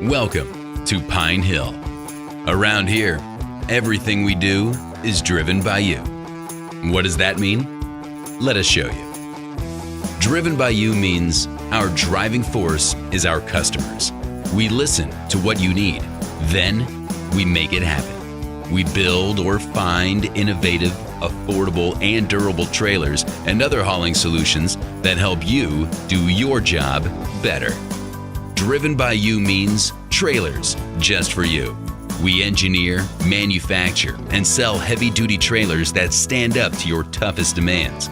Welcome to Pine Hill. Around here, everything we do is driven by you. What does that mean? Let us show you. Driven by you means our driving force is our customers. We listen to what you need, then we make it happen. We build or find innovative, affordable, and durable trailers and other hauling solutions that help you do your job better. Driven by you means trailers just for you. We engineer, manufacture, and sell heavy-duty trailers that stand up to your toughest demands.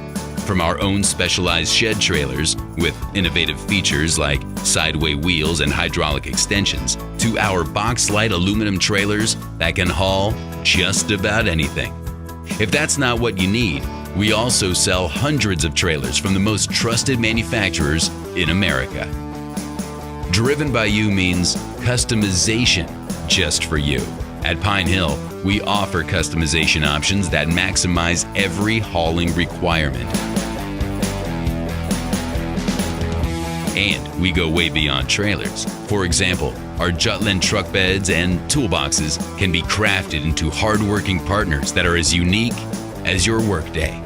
From our own specialized shed trailers with innovative features like sideway wheels and hydraulic extensions, to our box-light aluminum trailers that can haul just about anything. If that's not what you need, we also sell hundreds of trailers from the most trusted manufacturers in America. Driven by you means customization just for you. At Pine Hill, we offer customization options that maximize every hauling requirement. And we go way beyond trailers. For example, our Jutland truck beds and toolboxes can be crafted into hardworking partners that are as unique as your workday.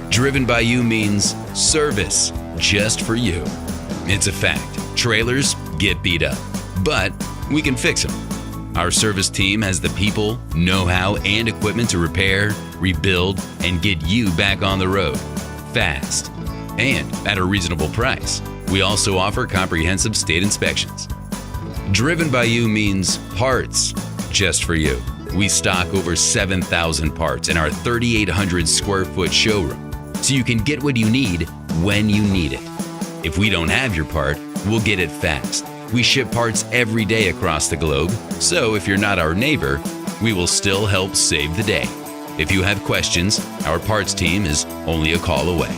Driven by you means service just for you. It's a fact. Trailers get beat up, but we can fix them. Our service team has the people, know-how, and equipment to repair, rebuild, and get you back on the road fast and at a reasonable price. We also offer comprehensive state inspections. Driven by you means parts just for you. We stock over 7,000 parts in our 3,800 square foot showroom, so you can get what you need when you need it. If we don't have your part, we'll get it fast. We ship parts every day across the globe, so if you're not our neighbor, we will still help save the day. If you have questions, our parts team is only a call away.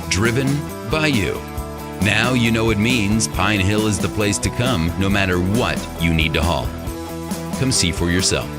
Driven by you. Now you know it means Pine Hill is the place to come no matter what you need to haul. Come see for yourself.